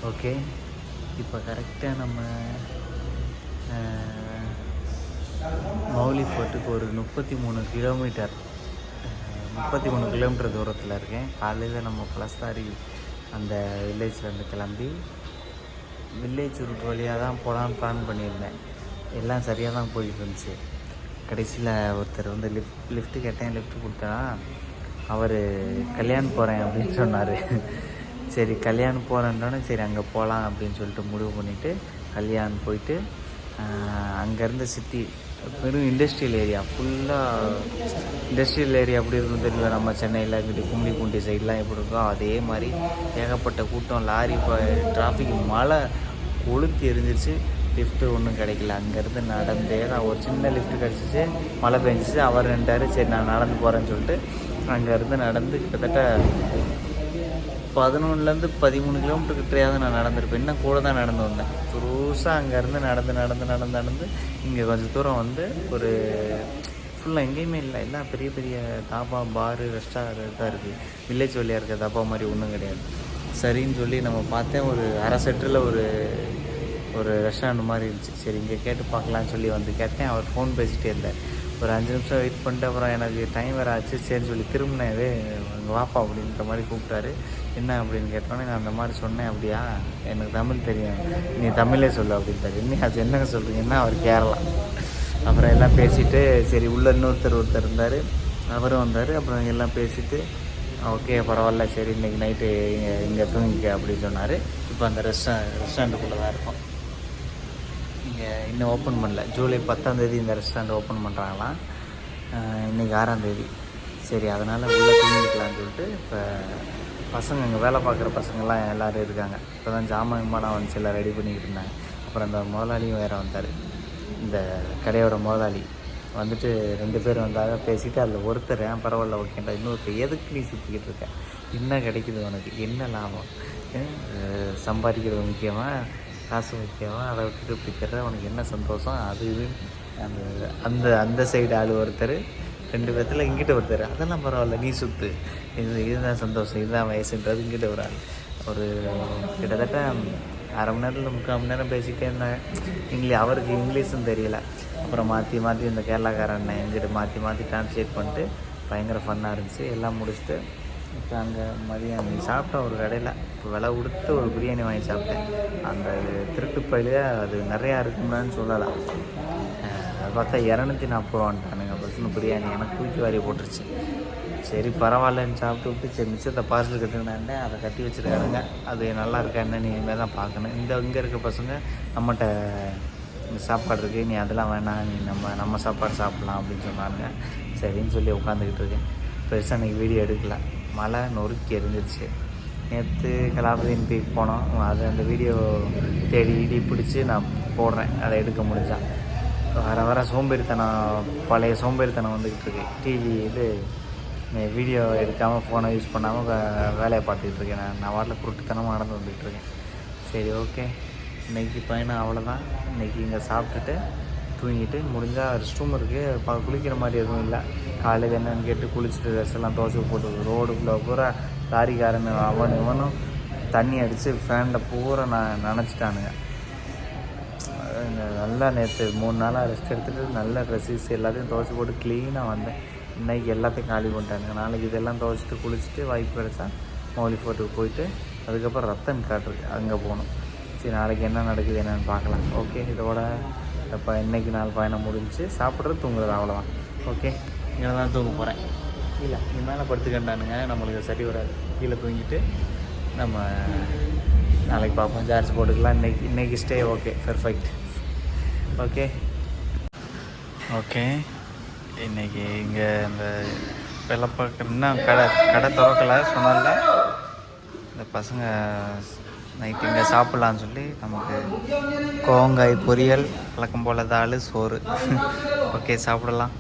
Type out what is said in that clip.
Okay, இப்போ கரெக்டாக நம்ம மௌலி ஃபோர்ட்டுக்கு ஒரு 33 கிலோமீட்டர் 33 கிலோமீட்டர் தூரத்தில் இருக்கேன். காலையில் நம்ம பழஸ்தாரி அந்த வில்லேஜ்லேருந்து கிளம்பி வில்லேஜ் ரூட் வழியாக தான் போகலான்னு பிளான் பண்ணியிருந்தேன். எல்லாம் சரியாக தான் போயிட்டு இருந்துச்சு. கடைசியில் ஒருத்தர் வந்து லிஃப்ட்டு கேட்டேன், லிஃப்ட்டு கொடுத்தா அவர் கல்யாணம் போகிறேன் அப்படின்னு சொன்னார். சரி கல்யாணம் போகிறேன்னோடனே சரி அங்கே போகலாம் அப்படின்னு சொல்லிட்டு முடிவு பண்ணிவிட்டு கல்யாணம் போயிட்டு அங்கேருந்து சிட்டி வெறும் இண்டஸ்ட்ரியல் ஏரியா ஃபுல்லாக இண்டஸ்ட்ரியல் ஏரியா எப்படி இருக்கும் தெரியல. நம்ம சென்னையில் இங்கிட்டு கும்மிடிப்பூண்டி சைட்லாம் எப்படி இருக்கோ அதே மாதிரி ஏகப்பட்ட கூட்டம், லாரி, இப்போ டிராஃபிக், மழை கொளுத்தி எரிஞ்சிருச்சு. லிஃப்ட்டு ஒன்றும் கிடைக்கல. அங்கேருந்து நடந்தே தான் ஒரு சின்ன லிஃப்ட்டு கிடச்சிச்சு. மழை பெஞ்சிச்சு. அவர் ரெண்டாரு சரி நான் நடந்து போகிறேன்னு சொல்லிட்டு அங்கேருந்து நடந்து கிட்டத்தட்ட 11லேருந்து 13 கிலோமீட்டர் கிட்டையாவது நான் நடந்திருப்பேன். இன்னும் கூட தான் நடந்து வந்தேன். புதுசாக அங்கேருந்து நடந்து இங்கே கொஞ்சம் தூரம் வந்து ஒரு ஃபுல்லாக எங்கேயுமே இல்லை. எல்லாம் பெரிய பெரிய தாபா, பாரு, ரெஸ்டாரண்ட் தான் இருக்குது. வில்லேஜ் வழியாக இருக்க தாபா மாதிரி ஒன்றும் கிடையாது. சரின்னு சொல்லி நம்ம பார்த்தேன். ஒரு அரை செட்டில் ஒரு ரெஸ்டாரண்ட் மாதிரி இருந்துச்சு. சரி இங்கே கேட்டு பார்க்கலான்னு சொல்லி வந்து கேட்டேன். அவர் ஃபோன் பேசிகிட்டே இருந்தார். ஒரு 5 நிமிஷம் வெயிட் பண்ணிட்டு அப்புறம் எனக்கு டைம் வேறு ஆச்சு. சரின்னு சொல்லி திரும்பினவே அங்கே வாப்பா அப்படின்ற மாதிரி கூப்பிட்டாரு. என்ன அப்படின்னு கேட்டோன்னே நான் அந்த மாதிரி சொன்னேன். அப்படியா, எனக்கு தமிழ் தெரியும், நீ தமிழே சொல்லு அப்படின்ட்டாரு. இன்னும் அது என்னங்க சொல்கிறீங்கன்னா அவர் கேரளா. அப்புறம் எல்லாம் பேசிவிட்டு சரி உள்ளே இன்னொருத்தர் இருந்தார், அவரும் வந்தார். அப்புறம் எல்லாம் பேசிவிட்டு ஓகே பரவாயில்ல, சரி இன்றைக்கி நைட்டு இங்கே தூங்கிக்க அப்படின்னு சொன்னார். இப்போ அந்த ரெஸ்டாரண்ட்டுக்குள்ளே தான் இருக்கோம். இங்கே இன்னும் ஓப்பன் பண்ணல. ஜூலை 10ஆம் இந்த ரெஸ்டாரண்ட் ஓப்பன் பண்ணுறாங்களாம். இன்றைக்கி 6ஆம். சரி அதனால் உள்ளே தூங்கிக்கலான்னு சொல்லிட்டு இப்போ பசங்க இங்கே வேலை பார்க்குற பசங்கள்லாம் எல்லோரும் இருக்காங்க. இப்போ தான் ஜாமான் வந்துச்சு, எல்லாம் ரெடி பண்ணிக்கிட்டு இருந்தாங்க. அப்புறம் அந்த முதலாளியும் வேறு வந்தார். இந்த கடையோட முதலாளி வந்துட்டு 2 பேர் வந்தாங்க. பேசிவிட்டு அதில் ஒருத்தர் பரவாயில்ல ஓகேண்டா, இன்னொருத்தர் எதுக்கு நீ சுற்றிக்கிட்டு இருக்க, என்ன கிடைக்குது உனக்கு, என்ன லாபம், சம்பாதிக்கிறது முக்கியமாக, காசு முக்கியமாக, அதை விட்டுட்டு இப்படி தர்ற உனக்கு என்ன சந்தோஷம், அது இது. அந்த அந்த சைடு ஆள் ஒருத்தர், 2 பேர்த்தில் இங்கிட்ட ஒருத்தர், அதெல்லாம் பரவாயில்ல நீ சுற்று, இதுதான் சந்தோஷம், இதுதான் வயசுன்றது. இங்கிட்ட ஒரு ஆள் ஒரு கிட்டத்தட்ட அரை மணி நேரத்தில் 3/4 மணி நேரம் பேசிக்கிட்டே இருந்தாங்க. அவருக்கு இங்கிலீஷும் தெரியல. அப்புறம் மாற்றி இந்த கேரளாக்காரன் எங்கிட்ட மாற்றி டிரான்ஸ்லேட் பண்ணிட்டு பயங்கர ஃபன்னாக இருந்துச்சு. எல்லாம் முடிச்சுட்டு இப்போ அங்கே மதியம் சாப்பிட்டேன் ஒரு கடையில். இப்போ விலை கொடுத்து ஒரு பிரியாணி வாங்கி சாப்பிட்டேன். அந்த திருட்டு பயிலே அது நிறையா இருக்குன்னு சொல்லலாம். அது பார்த்தா 240 ரூபான்ட்டானுங்க பஸ்ஸுன்னு பிரியாணி. எனக்கு தூக்கி வாரி போட்டுருச்சு. சரி பரவாயில்லன்னு சாப்பிட்டு விட்டு சரி மிச்சத்தை பார்சல் கட்டுனாண்டே அதை கட்டி வச்சுருக்காருங்க. அது நல்லா இருக்கா என்னன்னு இனிமேல் தான் பார்க்கணும். இங்கே இருக்க பசங்க நம்மகிட்ட சாப்பாடு இருக்குது, நீ அதெல்லாம் வேணாம், நீ நம்ம சாப்பாடு சாப்பிட்லாம் அப்படின்னு சொன்னாங்க. சரின்னு சொல்லி உட்காந்துக்கிட்டு இருக்கேன். பெருசாக அன்றைக்கி வீடியோ எடுக்கல, மழை நொறுக்கி எரிஞ்சிருச்சு. நேற்று கலாபதீன் பீக் போனோம். அது அந்த வீடியோ தேடி பிடிச்சி நான் போடுறேன், அதை எடுக்க முடிஞ்சால். வர சோம்பேறித்தனம், பழைய சோம்பேறித்தனம் வந்துக்கிட்டு இருக்கு. டிவி வீடியோ எடுக்காமல் ஃபோனை யூஸ் பண்ணாமல் வேலையை பார்த்துக்கிட்டு இருக்கேன். நான் வாட்டில் குருட்டுத்தனமாக நடந்து வந்துக்கிட்டு இருக்கேன். சரி ஓகே, இன்றைக்கி பயணம் அவ்வளோதான். இன்றைக்கி இங்கே சாப்பிட்டுட்டு தூங்கிட்டு முடிஞ்சால் ரெஸ்ட் ரூம் இருக்குது, குளிக்கிற மாதிரி எதுவும் இல்லை. காலையில் என்னென்னு கேட்டு குளிச்சுட்டு ட்ரெஸ் எல்லாம் துவச்சி போட்டு ரோடுக்குள்ளே பூரா லாரிக்காரன் இவனும் தண்ணி அடித்து ஃபேனில் பூரா நனைச்சிட்டானுங்க. நல்லா நேற்று 3 நாளாக ரெஸ்ட் எடுத்துகிட்டு நல்ல ட்ரெஸ்ஸஸ் எல்லாத்தையும் துவச்சி போட்டு க்ளீனாக வந்தேன். இன்றைக்கி எல்லாத்தையும் காலி பண்ணிட்டாங்க. நாளைக்கு இதெல்லாம் துவச்சிட்டு குளிச்சுட்டு வாய்ப்பு கிடைச்சா மௌலி ஃபோர்ட்டுக்கு போயிட்டு அதுக்கப்புறம் ரத்தன் காட்டுருக்கு, அங்கே போகணும். சரி நாளைக்கு என்ன நடக்குது என்னென்னு பார்க்கலாம். ஓகே, இதோட இப்போ இன்றைக்கி நாள் பயணம் முடிஞ்சு சாப்பிட்றது தூங்குறது அவ்வளோதான். ஓகே, இங்கே தான் தூங்க போகிறேன். கீழே இங்கே மேலே படுத்துக்கிட்டானுங்க, நம்மளுக்கு சரி வராது. கீழே தூங்கிட்டு நம்ம நாளைக்கு பார்ப்போம், சார்ஜ் போட்டுக்கலாம். இன்றைக்கி ஸ்டே ஓகே, பெர்ஃபெக்ட். ஓகே இன்றைக்கி இங்கே இந்த வெள்ளப்பாக்கம்னா கடை திறக்கலை சொன்னால இந்த பசங்க நைட்டு இங்கே சாப்பிட்லான்னு சொல்லி நமக்கு கோவங்காய் பொரியல், வழக்கம் போல் தால், சோறு. ஓகே சாப்பிடலாம்.